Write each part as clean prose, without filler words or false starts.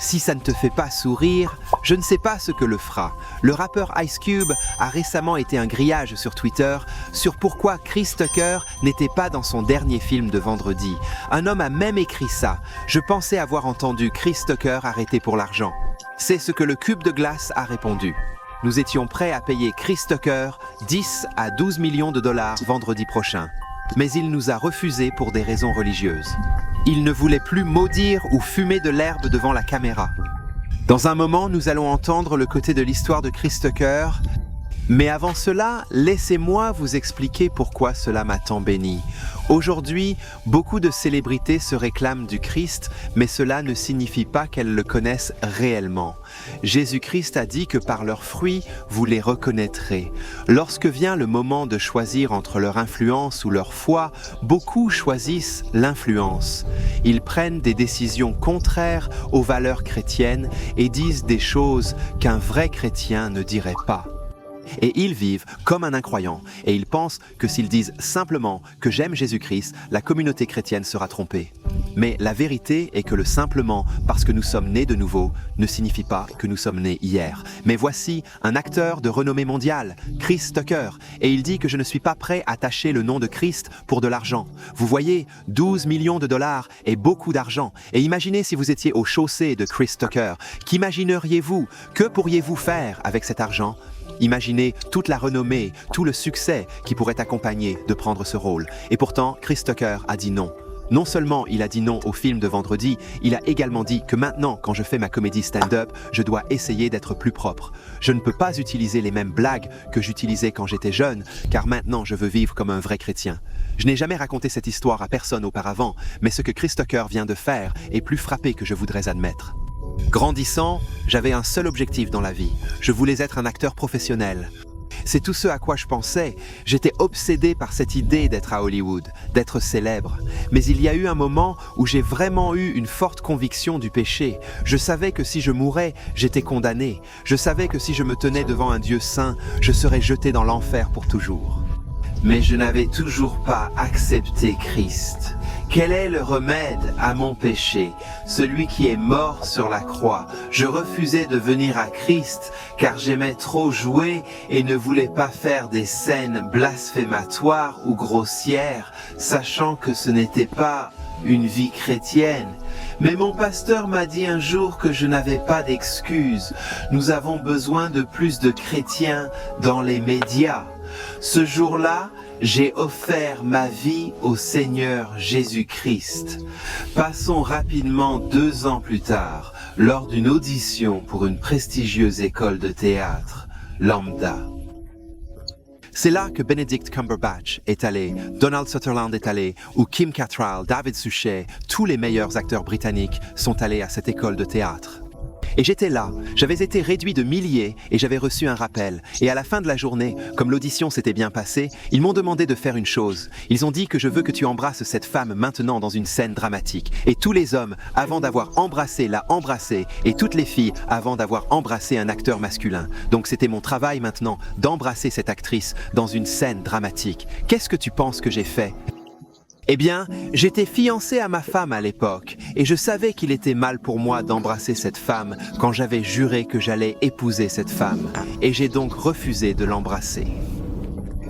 Si ça ne te fait pas sourire, je ne sais pas ce que le fera. Le rappeur Ice Cube a récemment été un grillage sur Twitter sur pourquoi Chris Tucker n'était pas dans son dernier film de vendredi. Un homme a même écrit ça. Je pensais avoir entendu Chris Tucker arrêté pour l'argent. C'est ce que le Cube de glace a répondu. Nous étions prêts à payer Chris Tucker 10 à 12 millions de dollars vendredi prochain. Mais il nous a refusé pour des raisons religieuses. Il ne voulait plus maudire ou fumer de l'herbe devant la caméra. Dans un moment, nous allons entendre le côté de l'histoire de Chris Tucker. Mais avant cela, laissez-moi vous expliquer pourquoi cela m'a tant béni. Aujourd'hui, beaucoup de célébrités se réclament du Christ, mais cela ne signifie pas qu'elles le connaissent réellement. Jésus-Christ a dit que par leurs fruits, vous les reconnaîtrez. Lorsque vient le moment de choisir entre leur influence ou leur foi, beaucoup choisissent l'influence. Ils prennent des décisions contraires aux valeurs chrétiennes et disent des choses qu'un vrai chrétien ne dirait pas. Et ils vivent comme un incroyant, et ils pensent que s'ils disent simplement que j'aime Jésus-Christ, la communauté chrétienne sera trompée. Mais la vérité est que le simplement parce que nous sommes nés de nouveau ne signifie pas que nous sommes nés hier. Mais voici un acteur de renommée mondiale, Chris Tucker, et il dit que je ne suis pas prêt à tâcher le nom de Christ pour de l'argent. Vous voyez, 12 millions de dollars est beaucoup d'argent. Et imaginez si vous étiez au chaussée de Chris Tucker. Qu'imagineriez-vous? Que pourriez-vous faire avec cet argent? Imaginez toute la renommée, tout le succès qui pourrait accompagner de prendre ce rôle. Et pourtant, Chris Tucker a dit non. Non seulement il a dit non au film de vendredi, il a également dit que maintenant, quand je fais ma comédie stand-up, je dois essayer d'être plus propre. Je ne peux pas utiliser les mêmes blagues que j'utilisais quand j'étais jeune, car maintenant je veux vivre comme un vrai chrétien. Je n'ai jamais raconté cette histoire à personne auparavant, mais ce que Chris Tucker vient de faire est plus frappé que je voudrais admettre. Grandissant, j'avais un seul objectif dans la vie. Je voulais être un acteur professionnel. C'est tout ce à quoi je pensais. J'étais obsédé par cette idée d'être à Hollywood, d'être célèbre. Mais il y a eu un moment où j'ai vraiment eu une forte conviction du péché. Je savais que si je mourais, j'étais condamné. Je savais que si je me tenais devant un Dieu saint, je serais jeté dans l'enfer pour toujours. Mais je n'avais toujours pas accepté Christ. Quel est le remède à mon péché? Celui qui est mort sur la croix. Je refusais de venir à Christ car j'aimais trop jouer et ne voulais pas faire des scènes blasphématoires ou grossières, sachant que ce n'était pas une vie chrétienne. Mais mon pasteur m'a dit un jour que je n'avais pas d'excuses. Nous avons besoin de plus de chrétiens dans les médias. Ce jour-là, j'ai offert ma vie au Seigneur Jésus-Christ. Passons rapidement 2 ans plus tard, lors d'une audition pour une prestigieuse école de théâtre, Lambda. C'est là que Benedict Cumberbatch est allé, Donald Sutherland est allé, ou Kim Cattrall, David Suchet, tous les meilleurs acteurs britanniques sont allés à cette école de théâtre. Et j'étais là, j'avais été réduit de milliers et j'avais reçu un rappel. Et à la fin de la journée, comme l'audition s'était bien passée, ils m'ont demandé de faire une chose. Ils ont dit que je veux que tu embrasses cette femme maintenant dans une scène dramatique. Et tous les hommes, avant d'avoir embrassé, l'a embrassé, et toutes les filles, avant d'avoir embrassé un acteur masculin. Donc c'était mon travail maintenant d'embrasser cette actrice dans une scène dramatique. Qu'est-ce que tu penses que j'ai fait ? Eh bien, j'étais fiancé à ma femme à l'époque, et je savais qu'il était mal pour moi d'embrasser cette femme quand j'avais juré que j'allais épouser cette femme, et j'ai donc refusé de l'embrasser.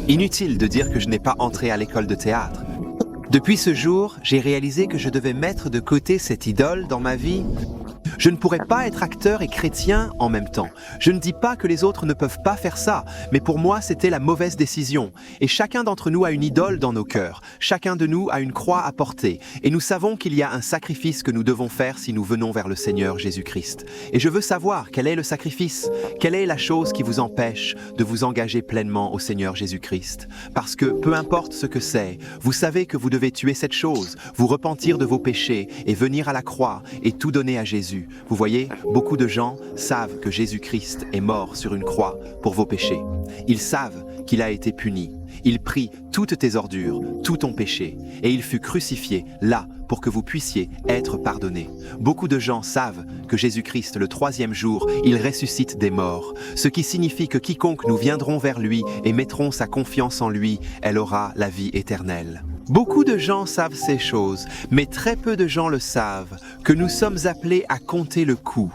Inutile de dire que je n'ai pas entré à l'école de théâtre. Depuis ce jour, j'ai réalisé que je devais mettre de côté cette idole dans ma vie. Je ne pourrais pas être acteur et chrétien en même temps. Je ne dis pas que les autres ne peuvent pas faire ça, mais pour moi, c'était la mauvaise décision. Et chacun d'entre nous a une idole dans nos cœurs. Chacun de nous a une croix à porter. Et nous savons qu'il y a un sacrifice que nous devons faire si nous venons vers le Seigneur Jésus-Christ. Et je veux savoir quel est le sacrifice, quelle est la chose qui vous empêche de vous engager pleinement au Seigneur Jésus-Christ. Parce que peu importe ce que c'est, vous savez que vous devez tuer cette chose, vous repentir de vos péchés et venir à la croix et tout donner à Jésus. Vous voyez, beaucoup de gens savent que Jésus-Christ est mort sur une croix pour vos péchés. Ils savent qu'il a été puni. Il prit toutes tes ordures, tout ton péché, et il fut crucifié là pour que vous puissiez être pardonnés. Beaucoup de gens savent que Jésus-Christ, le 3e jour, il ressuscite des morts, ce qui signifie que quiconque nous viendrons vers lui et mettrons sa confiance en lui, elle aura la vie éternelle. Beaucoup de gens savent ces choses, mais très peu de gens le savent, que nous sommes appelés à compter le coût.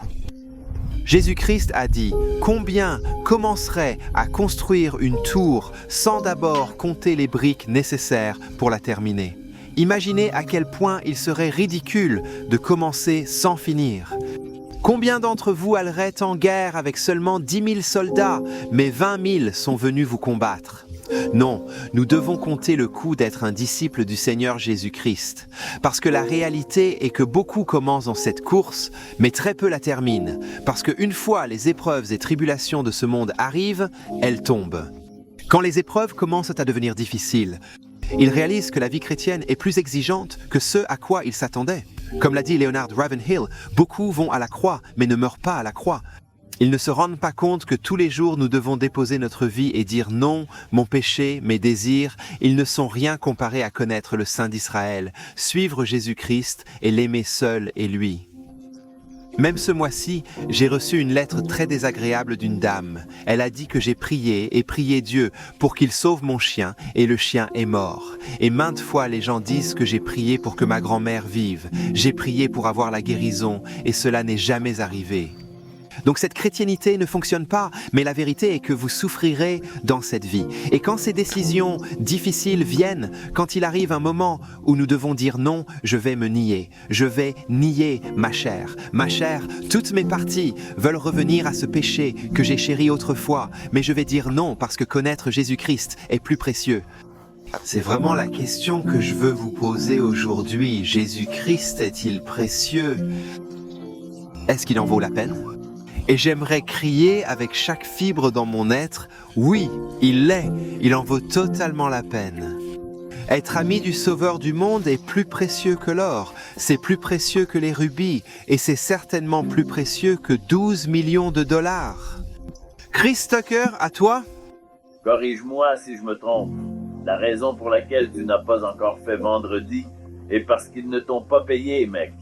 Jésus-Christ a dit « Combien commencerait à construire une tour sans d'abord compter les briques nécessaires pour la terminer ?» Imaginez à quel point il serait ridicule de commencer sans finir. Combien d'entre vous alleraient en guerre avec seulement 10 000 soldats, mais 20 000 sont venus vous combattre? Non, nous devons compter le coût d'être un disciple du Seigneur Jésus-Christ, parce que la réalité est que beaucoup commencent dans cette course, mais très peu la terminent, parce qu'une fois les épreuves et tribulations de ce monde arrivent, elles tombent. Quand les épreuves commencent à devenir difficiles, ils réalisent que la vie chrétienne est plus exigeante que ce à quoi ils s'attendaient. Comme l'a dit Leonard Ravenhill, beaucoup vont à la croix, mais ne meurent pas à la croix. Ils ne se rendent pas compte que tous les jours nous devons déposer notre vie et dire non, mon péché, mes désirs, ils ne sont rien comparés à connaître le Saint d'Israël, suivre Jésus-Christ et l'aimer seul et lui. Même ce mois-ci, j'ai reçu une lettre très désagréable d'une dame. Elle a dit que j'ai prié et prié Dieu pour qu'il sauve mon chien et le chien est mort. Et maintes fois les gens disent que j'ai prié pour que ma grand-mère vive. J'ai prié pour avoir la guérison et cela n'est jamais arrivé. Donc cette chrétienté ne fonctionne pas, mais la vérité est que vous souffrirez dans cette vie. Et quand ces décisions difficiles viennent, quand il arrive un moment où nous devons dire non, je vais me nier. Je vais nier ma chair. Ma chair, toutes mes parties veulent revenir à ce péché que j'ai chéri autrefois, mais je vais dire non parce que connaître Jésus-Christ est plus précieux. C'est vraiment la question que je veux vous poser aujourd'hui. Jésus-Christ est-il précieux? Est-ce qu'il en vaut la peine? Et j'aimerais crier avec chaque fibre dans mon être, oui, il l'est, il en vaut totalement la peine. Être ami du Sauveur du monde est plus précieux que l'or, c'est plus précieux que les rubis, et c'est certainement plus précieux que 12 millions de dollars. Chris Tucker, à toi? Corrige-moi si je me trompe. La raison pour laquelle tu n'as pas encore fait vendredi est parce qu'ils ne t'ont pas payé, mec.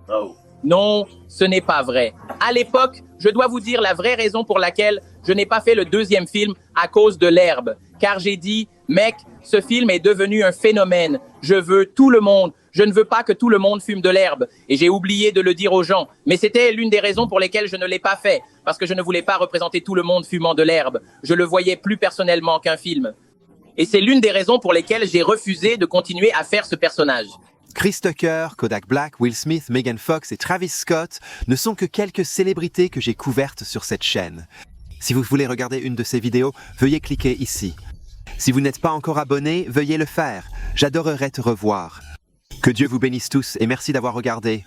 Oh. Non, ce n'est pas vrai. À l'époque, je dois vous dire la vraie raison pour laquelle je n'ai pas fait le deuxième film à cause de l'herbe. Car j'ai dit, mec, ce film est devenu un phénomène. Je veux tout le monde. Je ne veux pas que tout le monde fume de l'herbe. Et j'ai oublié de le dire aux gens. Mais c'était l'une des raisons pour lesquelles je ne l'ai pas fait. Parce que je ne voulais pas représenter tout le monde fumant de l'herbe. Je le voyais plus personnellement qu'un film. Et c'est l'une des raisons pour lesquelles j'ai refusé de continuer à faire ce personnage. Chris Tucker, Kodak Black, Will Smith, Megan Fox et Travis Scott ne sont que quelques célébrités que j'ai couvertes sur cette chaîne. Si vous voulez regarder une de ces vidéos, veuillez cliquer ici. Si vous n'êtes pas encore abonné, veuillez le faire. J'adorerais te revoir. Que Dieu vous bénisse tous et merci d'avoir regardé.